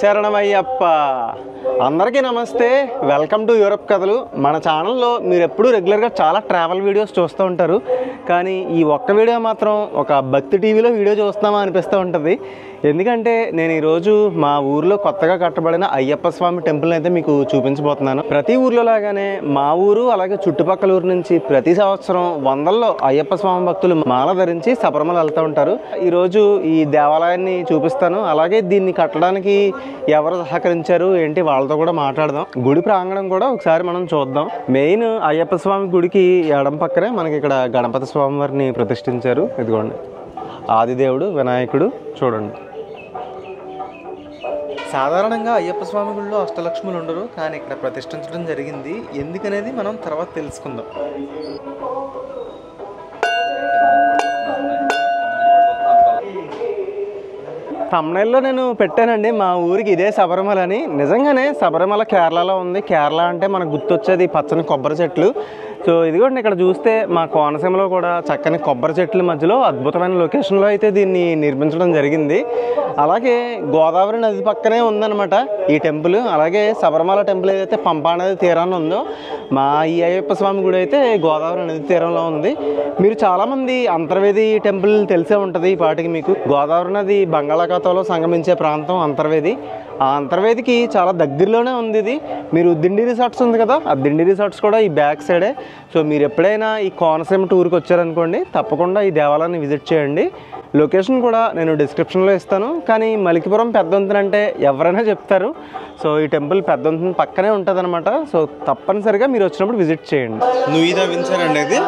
శరణమయ్యప్ప. అందరికీ నమస్తే, వెల్కమ్ టు యూరప్ కథలు. మన ఛానల్లో మీరు ఎప్పుడూ రెగ్యులర్గా చాలా ట్రావెల్ వీడియోస్ చూస్తూ ఉంటారు, కానీ ఈ ఒక్క వీడియో మాత్రం ఒక భక్తి టీవీలో వీడియో చూస్తున్నామా అనిపిస్తూ ఉంటుంది. ఎందుకంటే నేను ఈరోజు మా ఊరిలో కొత్తగా కట్టబడిన అయ్యప్ప స్వామి టెంపుల్ని అయితే మీకు చూపించబోతున్నాను. ప్రతి ఊర్లో లాగానే మా ఊరు అలాగే చుట్టుపక్కల ఊరు నుంచి ప్రతి సంవత్సరం వందల్లో అయ్యప్ప స్వామి భక్తులు మాల ధరించి శబరిమల వెళ్తూ ఉంటారు. ఈరోజు ఈ దేవాలయాన్ని చూపిస్తాను, అలాగే దీన్ని కట్టడానికి ఎవరు సహకరించారు ఏంటి వాళ్ళతో కూడా మాట్లాడదాం. గుడి ప్రాంగణం కూడా ఒకసారి మనం చూద్దాం. మెయిన్ అయ్యప్ప స్వామి గుడికి ఎడం పక్కనే మనకి ఇక్కడ గణపతి స్వామి వారిని ప్రతిష్ఠించారు. ఇదిగోండి ఆదిదేవుడు వినాయకుడు చూడండి. సాధారణంగా అయ్యప్ప స్వామి గుడిలో అష్టలక్ష్ములు ఉండరు, కానీ ఇక్కడ ప్రతిష్ఠించడం జరిగింది. ఎందుకనేది మనం తర్వాత తెలుసుకుందాం. తమిళనాడులో నేను పెట్టానండి మా ఊరికి ఇదే శబరిమల అని. నిజంగానే శబరిమల కేరళలో ఉంది. కేరళ అంటే మనకు గుర్తొచ్చేది పచ్చని కొబ్బరి చెట్లు. సో ఇదిగోండి ఇక్కడ చూస్తే మా కోనసీమలో కూడా చక్కని కొబ్బరి చెట్ల మధ్యలో అద్భుతమైన లొకేషన్లో అయితే దీన్ని నిర్మించడం జరిగింది. అలాగే గోదావరి నది పక్కనే ఉందన్నమాట ఈ టెంపుల్. అలాగే శబరిమల టెంపుల్ ఏదైతే పంపా నది తీరాన్ని ఉందో, మా ఈ అయ్యప్ప స్వామి గుడి అయితే గోదావరి నది తీరంలో ఉంది. మీరు చాలామంది అంతర్వేది టెంపుల్ తెలిసే ఉంటుంది ఈ పాటికి మీకు. గోదావరి నది బంగాళాఖాతంలో సంగమించే ప్రాంతం అంతర్వేది. ఆ అంతర్వేదికి చాలా దగ్గరలోనే ఉంది ఇది. మీరు దిండి రిసార్ట్స్ ఉంది కదా, ఆ దిండి రిసార్ట్స్ కూడా ఈ బ్యాక్ సైడే. సో మీరు ఎప్పుడైనా ఈ కోనసీమ టూర్కి వచ్చారనుకోండి, తప్పకుండా ఈ దేవాలయాన్ని విజిట్ చేయండి. లొకేషన్ కూడా నేను డిస్క్రిప్షన్లో ఇస్తాను. కానీ మలికిపురం పెద్దంతన అంటే ఎవరైనా చెప్తారు. సో ఈ టెంపుల్ పెద్దంతన పక్కనే ఉంటుంది అనమాట. సో తప్పనిసరిగా మీరు వచ్చినప్పుడు విజిట్ చేయండి. నువ్వు ఇది వించారండి ఇది.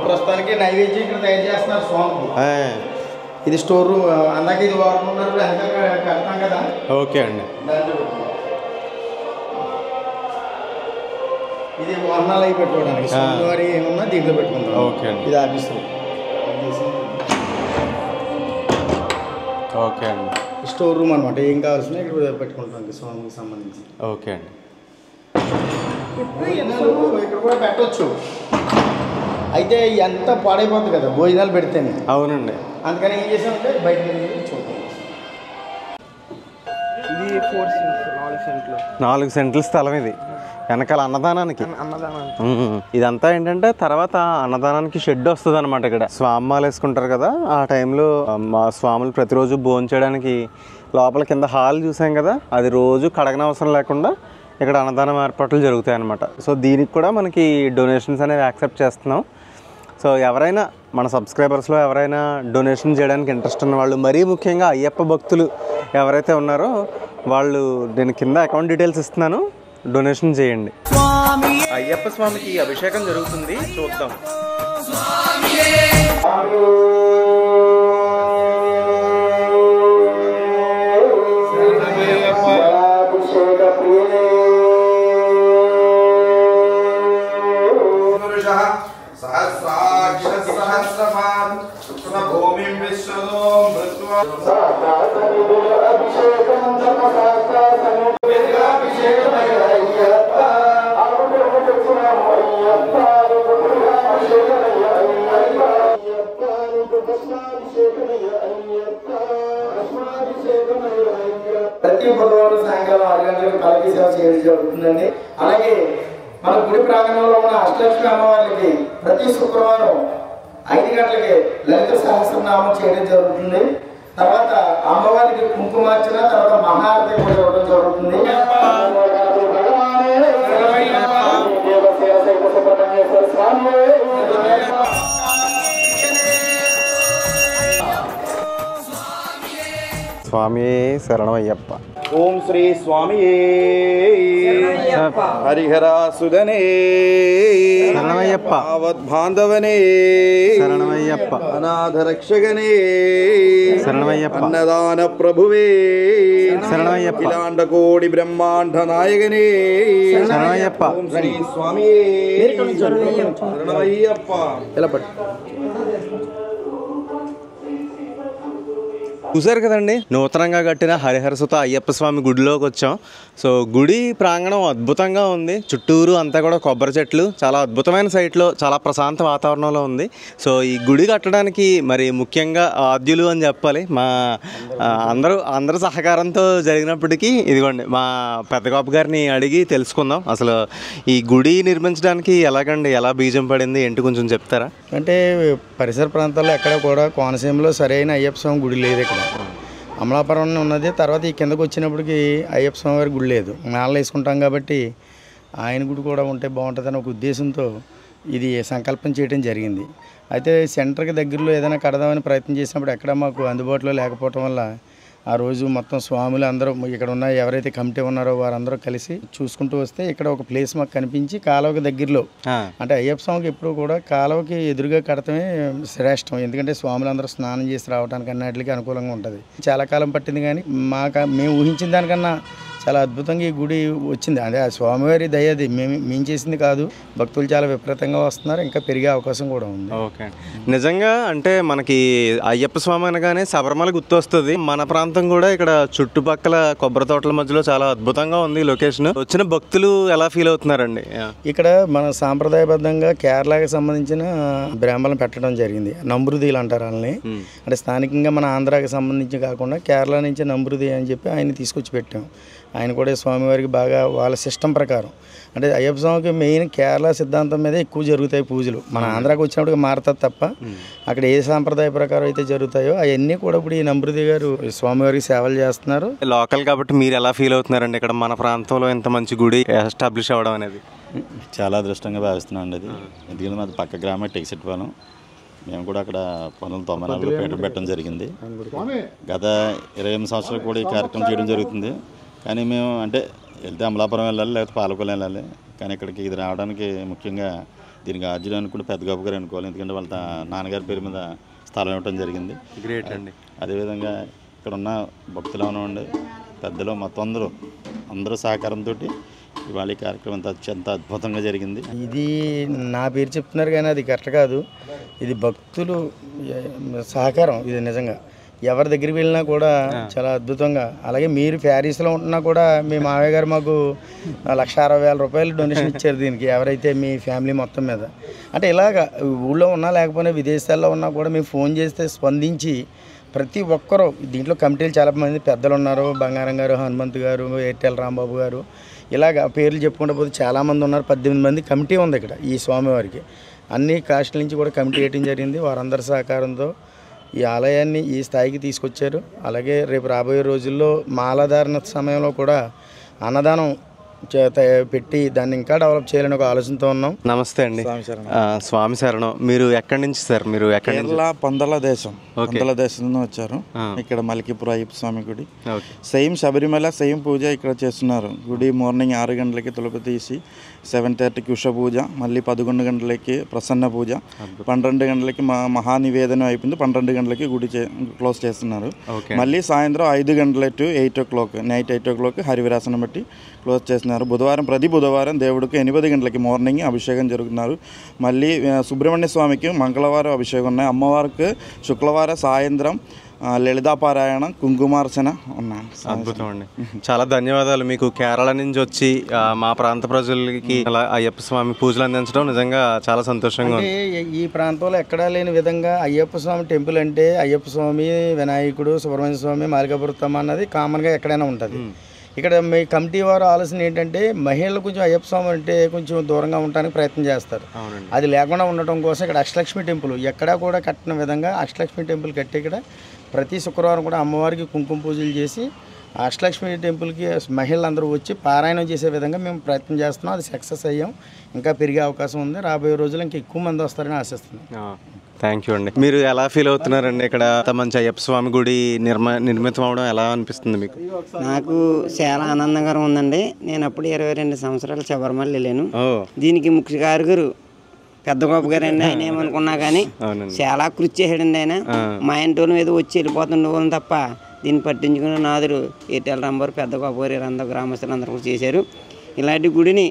ప్రస్తుతానికి నైవేద్యం ఇక్కడ తయారు చేస్తున్నారు స్వామికి. ఇది స్టోర్ రూమ్. అందాక ఇది వాడుకున్నారు కడతాం కదా. ఓకే అండి. ఇది వాహనాలు అవి పెట్టుకోవడానికి స్వామివారి ఏమన్నా దీంట్లో పెట్టుకుంటాం. ఓకే అండి. ఇది ఆఫీసు. ఓకే అండి. స్టోర్ రూమ్ అనమాట. ఏం కావాల్సిన ఇక్కడ పెట్టుకుంటాం స్వామికి సంబంధించి. ఓకే అండి. ఇక్కడ కూడా పెట్టవచ్చు. అయితే ఎంత పాడైపోతుంది కదా భోజనాలు పెడితేనే. అవునండి. అందుకని ఏం చేసామంటే బయటకు వెళ్ళి చూద్దాం. ఇది 4 సెంట్ల స్థలం ఇది. వెనకాల అన్నదానానికి. ఇదంతా ఏంటంటే తర్వాత అన్నదానానికి షెడ్ వస్తుంది అనమాట. ఇక్కడ స్వామాలు వేసుకుంటారు కదా, ఆ టైంలో మా స్వాములు ప్రతిరోజు భోజనం చేయడానికి లోపల కింద హాల్ చూసాం కదా, అది రోజు కడగనవసరం లేకుండా ఇక్కడ అన్నదానం ఏర్పాట్లు జరుగుతాయి అన్నమాట. సో దీనికి కూడా మనకి డొనేషన్స్ అనేవి యాక్సెప్ట్ చేస్తున్నాం. సో ఎవరైనా మన సబ్స్క్రైబర్స్లో ఎవరైనా డొనేషన్ చేయడానికి ఇంట్రెస్ట్ ఉన్న వాళ్ళు, మరీ ముఖ్యంగా అయ్యప్ప భక్తులు ఎవరైతే ఉన్నారో వాళ్ళు దీని కింద అకౌంట్ డీటెయిల్స్ ఇస్తున్నాను, డొనేషన్ చేయండి. అయ్యప్ప స్వామికి అభిషేకం జరుగుతుంది, చూద్దాం. ప్రతి బుధవారం సాయంకాలం 6 గంటలకు కలకి సేవ చేయడం జరుగుతుందండి. అలాగే మన గుడి ప్రాంగణంలో ఉన్న అష్టలక్ష్మి అమ్మవారికి ప్రతి శుక్రవారం 5 గంటలకి లలిత సహస్రనామం చేయడం జరుగుతుంది. తర్వాత అమ్మవారికి కుంకుమార్చన, తర్వాత మహారతి కూడా ఇవ్వడం జరుగుతుంది. స్వామి శరణమయ్యప్ప. ఓం శ్రీ స్వామి హరిహరాసుదనే శరణమయ్యప్ప. బాంధవనే శరణమయ్యప్ప. అనాథ రక్షగనే శరణమయ్యప్ప అన్నదాన ప్రభువే శరణమయ్యప్ప ఇలాండ కోడి బ్రహ్మాండ నాయకనే శరణమయ్యప్ప ఓం శ్రీ స్వామి శరణమయ్యప్ప. చూసారు కదండి, నూతనంగా కట్టిన హరిహరసుత అయ్యప్ప స్వామి గుడిలోకి వచ్చాం. సో గుడి ప్రాంగణం అద్భుతంగా ఉంది. చుట్టూరు అంతా కూడా కొబ్బరి చెట్లు, చాలా అద్భుతమైన సైట్లో, చాలా ప్రశాంత వాతావరణంలో ఉంది. సో ఈ గుడి కట్టడానికి మరి ముఖ్యంగా ఆద్యులు అని చెప్పాలి, మా అందరూ సహకారంతో జరిగినప్పటికీ ఇదిగోండి మా పెద్దగొప్ప గారిని అడిగి తెలుసుకుందాం. అసలు ఈ గుడి నిర్మించడానికి ఎలా బీజం పడింది ఏంటి కొంచెం చెప్తారా? అంటే పరిసర ప్రాంతాల్లో ఎక్కడ కూడా కోనసీమలో సరైన అయ్యప్ప స్వామి గుడి లేదు. ఇక్కడ అమలాపురం ఉన్నది. తర్వాత ఈ కిందకు వచ్చినప్పటికి అయ్యప్ప స్వామి వారి గుడి లేదు. మాలలు వేసుకుంటాం కాబట్టి ఆయన గుడి కూడా ఉంటే బాగుంటుందని ఒక ఉద్దేశంతో ఇది సంకల్పం చేయడం జరిగింది. అయితే సెంటర్కి దగ్గరలో ఏదైనా కడదామని ప్రయత్నం చేసినప్పుడు ఎక్కడ మాకు అందుబాటులో లేకపోవటం వల్ల ఆ రోజు మొత్తం స్వాములు అందరూ ఇక్కడ ఉన్న ఎవరైతే కమిటీ ఉన్నారో వారందరూ కలిసి చూసుకుంటూ వస్తే ఇక్కడ ఒక ప్లేస్ మాకు కనిపించి కాలువకి దగ్గరలో, అంటే అయ్యప్ప స్వామికి ఎప్పుడు కూడా కాలువకి ఎదురుగా కడతమే శ్రేష్టం. ఎందుకంటే స్వాములందరూ స్నానం చేసి రావడానికి అన్నిటికీ అనుకూలంగా ఉంటుంది. చాలా కాలం పట్టింది కానీ మేము ఊహించిన దానికన్నా చాలా అద్భుతంగా ఈ గుడి వచ్చింది. అదే ఆ స్వామివారి దయది, మేము చేసింది కాదు. భక్తులు చాలా విపరీతంగా వస్తున్నారు, ఇంకా పెరిగే అవకాశం కూడా ఉంది. ఓకే, నిజంగా అంటే మనకి అయ్యప్ప స్వామి అనగానే శబరిమల గుర్తొస్తుంది. మన ప్రాంతం కూడా ఇక్కడ చుట్టుపక్కల కొబ్బరి తోటల మధ్యలో చాలా అద్భుతంగా ఉంది లొకేషన్. వచ్చిన భక్తులు ఎలా ఫీల్ అవుతున్నారండి? ఇక్కడ మన సాంప్రదాయబద్ధంగా కేరళకి సంబంధించిన బ్రాహ్మణులు పెట్టడం జరిగింది. నంబృదీలు అంటారు వాళ్ళని. అంటే స్థానికంగా మన ఆంధ్రాకి సంబంధించి కాకుండా కేరళ నుంచి నంబృది అని చెప్పి ఆయన తీసుకొచ్చి పెట్టాం. ఆయన కూడా స్వామివారికి బాగా వాళ్ళ సిస్టమ్ ప్రకారం, అంటే అయ్యప్ప స్వామికి మెయిన్ కేరళ సిద్ధాంతం మీద ఎక్కువ జరుగుతాయి పూజలు. మన ఆంధ్రాకి వచ్చినప్పుడు మారుతుంది తప్ప అక్కడ ఏ సాంప్రదాయ ప్రకారం అయితే జరుగుతాయో అవన్నీ కూడా ఇప్పుడు ఈ నంబృది గారు స్వామివారికి సేవలు చేస్తున్నారు. లోకల్ కాబట్టి మీరు ఎలా ఫీల్ అవుతున్నారండి ఇక్కడ మన ప్రాంతంలో ఇంత మంచి గుడి ఎస్టాబ్లిష్ అవ్వడం అనేది? చాలా అదృష్టంగా భావిస్తున్నాం అండి. అది ఎందుకంటే మాది పక్క గ్రామం టెక్సిట్పాలెం. మేము కూడా అక్కడ 1994లో పేట పెట్టడం జరిగింది. గత 28 సంవత్సరాలు కూడా ఈ కార్యక్రమం చేయడం జరుగుతుంది. కానీ మేము అంటే వెళ్తే అమలాపురం వెళ్ళాలి, లేకపోతే పాలకొల్లు వెళ్ళాలి. కానీ ఇక్కడికి ఇది రావడానికి ముఖ్యంగా దీనికి ఆర్జులు అనుకుంటే పెద్దగొప్ప గారు అనుకోవాలి. ఎందుకంటే వాళ్ళ నాన్నగారి పేరు మీద స్థలం ఇవ్వడం జరిగింది. గ్రేట్ అండి. అదేవిధంగా ఇక్కడ ఉన్న భక్తులు ఉండి పెద్దలు మొత్తం అందరూ సహకారంతో ఇవాళ ఈ కార్యక్రమం అత్యంత అద్భుతంగా జరిగింది. ఇది నా పేరు చెప్తున్నారు కానీ అది కరెక్ట్ కాదు. ఇది భక్తులు సహకారం. ఇది నిజంగా ఎవరి దగ్గరికి వెళ్ళినా కూడా చాలా అద్భుతంగా. అలాగే మీరు ప్యారిస్లో ఉంటున్నా కూడా మీ మావయ్య గారు మాకు 1,60,000 రూపాయలు డొనేషన్ ఇచ్చారు దీనికి, ఎవరైతే మీ ఫ్యామిలీ మొత్తం మీద. అంటే ఇలాగ ఊళ్ళో ఉన్నా లేకపోయినా విదేశాల్లో ఉన్నా కూడా మేము ఫోన్ చేస్తే స్పందించి ప్రతి ఒక్కరూ దీంట్లో కమిటీలు చాలా మంది పెద్దలు ఉన్నారు. బంగారం గారు, హనుమంత్ గారు, ఎయిర్టెల్ రాంబాబు గారు, ఇలాగ పేర్లు చెప్పుకుంటే పోతే చాలామంది ఉన్నారు. 18 మంది కమిటీ ఉంది ఇక్కడ ఈ స్వామివారికి. అన్ని కాస్ట్ల నుంచి కూడా కమిటీ వేయడం జరిగింది. వారందరి సహకారంతో ఈ ఆలయాన్ని ఈ స్థాయికి తీసుకొచ్చారు. అలాగే రేపు రాబోయే రోజుల్లో మాలాధారణ సమయంలో కూడా అన్నదానం పెట్టి దాన్ని ఇంకా డెవలప్ చేయాలని ఒక ఆలోచనతో ఉన్నాం. నమస్తే అండి. స్వామి శరణం. మీరు ఎక్కడి నుంచి సార్? మీరు కేరళ పందల దేశం వచ్చారు. ఇక్కడ మల్కీపురం అయ్యప్ప స్వామి గుడి సేమ్ శబరిమల సేమ్ పూజ ఇక్కడ చేస్తున్నారు. గుడి మార్నింగ్ 6 గంటలకి తలుపు తీసి 7:30కి ఉష పూజ, మళ్ళీ 11 గంటలకి ప్రసన్న పూజ, 12 గంటలకి మహానివేదనం అయిపోయింది. 12 గంటలకి గుడి క్లోజ్ చేస్తున్నారు. మళ్ళీ సాయంత్రం 5 గంటల టు 8 o'clock నైట్ 8 o'clock హరివిరాసనం బట్టి క్లోజ్ చేస్తున్నారు. ప్రతి బుధవారం దేవుడికి 8 గంటలకి మార్నింగ్ అభిషేకం జరుగుతున్నారు. మళ్ళీ సుబ్రహ్మణ్య స్వామికి మంగళవారం అభిషేకం ఉన్నాయి. అమ్మవారికి శుక్రవారం సాయంత్రం లలితాపారాయణం, కుంకుమార్చన ఉన్నాయి. అద్భుతం అండి. చాలా ధన్యవాదాలు మీకు. కేరళ నుంచి వచ్చి మా ప్రాంత ప్రజలకి అలా అయ్యప్ప స్వామి పూజలు అందించడం నిజంగా చాలా సంతోషంగా ఉంది. ఈ ప్రాంతంలో ఎక్కడా లేని విధంగా అయ్యప్ప స్వామి టెంపుల్ అంటే అయ్యప్ప స్వామి, వినాయకుడు, సుబ్రహ్మణ్య స్వామి, మాలికాపురం అన్నది కామన్గా ఎక్కడైనా ఉంటుంది. ఇక్కడ మీ కమిటీ వారు ఆలోచన ఏంటంటే మహిళలు కొంచెం అయ్యప్ప స్వామి అంటే కొంచెం దూరంగా ఉండడానికి ప్రయత్నం చేస్తారు. అది లేకుండా ఉండటం కోసం ఇక్కడ అష్టలక్ష్మి టెంపుల్ ఎక్కడా కూడా కట్టిన విధంగా అష్టలక్ష్మి టెంపుల్ కట్టి ఇక్కడ ప్రతి శుక్రవారం కూడా అమ్మవారికి కుంకుమ పూజలు చేసి అష్టలక్ష్మి టెంపుల్కి మహిళలందరూ వచ్చి పారాయణం చేసే విధంగా మేము ప్రయత్నం చేస్తున్నాం. అది సక్సెస్ అయ్యాం. ఇంకా పెరిగే అవకాశం ఉంది. రాబోయే రోజుల్లో ఇంకా ఎక్కువ మంది వస్తారని ఆశిస్తున్నాం. థ్యాంక్ యూ అండి. మీరు ఎలా ఫీల్ అవుతున్నారండి ఇక్కడ మంచి అయ్యప్ప స్వామి గుడి నిర్మితం అవడం ఎలా అనిపిస్తుంది మీకు? నాకు చాలా ఆనందంగా ఉందండి. నేను అప్పుడు 22 సంవత్సరాలు శబరిమల వెళ్ళాను. దీనికి ముఖ్య కారకులు పెద్ద గొప్ప గారండి. ఆయన ఏమనుకున్నా కానీ చాలా కృషి చేసాడండి ఆయన. మా ఇంటి మీద వచ్చి వెళ్ళిపోతుండే వాళ్ళని తప్ప దీన్ని పట్టించుకున్న నాదుడు ఈటెల రాంబాబు, పెద్ద గొప్ప గారు అందరూ గ్రామస్తులు అందరూ కూడా చేశారు. ఇలాంటి గుడిని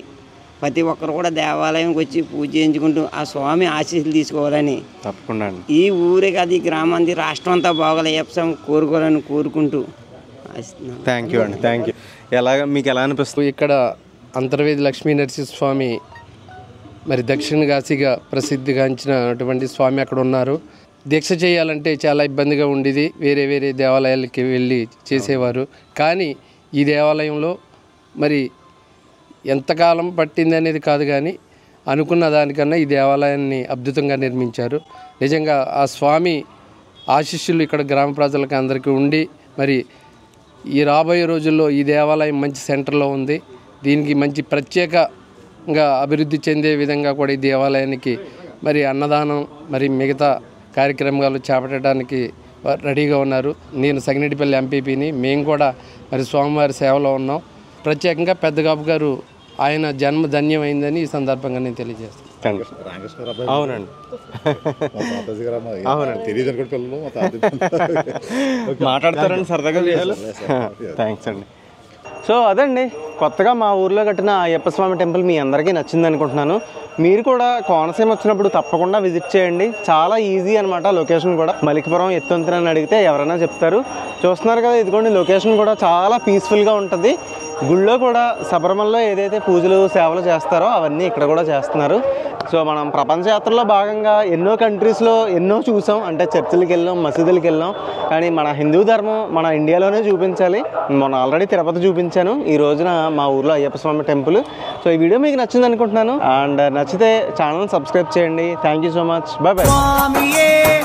ప్రతి ఒక్కరు కూడా దేవాలయంకి వచ్చి పూజ చేయించుకుంటూ ఆ స్వామి ఆశీస్సులు తీసుకోవాలని తప్పకుండా ఈ ఊరే కాదు ఈ గ్రామానికి రాష్ట్రం అంతా బాగోలే కోరుకోవాలని కోరుకుంటూ థ్యాంక్ యూ అండి. Thank you. మీకు ఎలా అనిపిస్తుంది? ఇక్కడ అంతర్వేది లక్ష్మీ నరసింహస్వామి మరి దక్షిణ కాశీగా ప్రసిద్ధిగాంచినటువంటి స్వామి అక్కడ ఉన్నారు. దీక్ష చేయాలంటే చాలా ఇబ్బందిగా ఉండేది. వేరే వేరే దేవాలయాలకి వెళ్ళి చేసేవారు. కానీ ఈ దేవాలయంలో మరి ఎంతకాలం పట్టింది అనేది కాదు, కానీ అనుకున్న దానికన్నా ఈ దేవాలయాన్ని అద్భుతంగా నిర్మించారు. నిజంగా ఆ స్వామి ఆశీస్సులు ఇక్కడ గ్రామ ప్రజలకు అందరికీ ఉండి మరి ఈ రాబోయే రోజుల్లో ఈ దేవాలయం మంచి సెంటర్లో ఉంది. దీనికి మంచి ప్రత్యేకంగా అభివృద్ధి చెందే విధంగా కూడా ఈ దేవాలయానికి మరి అన్నదానం మరి మిగతా కార్యక్రమాలు చేపట్టడానికి రెడీగా ఉన్నారు. నేను సగినేటిపల్లి ఎంపీపీని. మేము కూడా మరి స్వామివారి సేవలో ఉన్నాం. ప్రత్యేకంగా పెద్దగాపు గారు ఆయన జన్మ ధన్యమైందని ఈ సందర్భంగా నేను తెలియజేస్తాను. అవునండి, మాట్లాడతారండి సరదాగా. థ్యాంక్స్ అండి. సో అదండి, కొత్తగా మా ఊర్లో కట్టిన అయ్యప్ప స్వామి టెంపుల్ మీ అందరికీ నచ్చింది అనుకుంటున్నాను. మీరు కూడా కోనసీమ వచ్చినప్పుడు తప్పకుండా విజిట్ చేయండి. చాలా ఈజీ అనమాట. లొకేషన్ కూడా మలికిపురం ఎత్తువంతెన అని అడిగితే ఎవరైనా చెప్తారు. చూస్తున్నారు కదా, ఇదిగోండి లొకేషన్ కూడా చాలా పీస్ఫుల్గా ఉంటుంది. గుళ్ళో కూడా శబరిమలలో ఏదైతే పూజలు సేవలు చేస్తారో అవన్నీ ఇక్కడ కూడా చేస్తున్నారు. సో మనం ప్రపంచ యాత్రలో భాగంగా ఎన్నో కంట్రీస్లో ఎన్నో చూసాం. అంటే చర్చిలకు వెళ్ళాం, మసీదులకు వెళ్ళాం. కానీ మన హిందూ ధర్మం మన ఇండియాలోనే చూపించాలి. మొన్న ఆల్రెడీ తిరుపతి చూపించాను. ఈ రోజున మా ఊర్లో అయ్యప్ప స్వామి టెంపుల్. సో ఈ వీడియో మీకు నచ్చింది అనుకుంటున్నాను. అండ్ నచ్చితే ఛానల్ సబ్స్క్రైబ్ చేయండి. Thank you so much. Bye bye.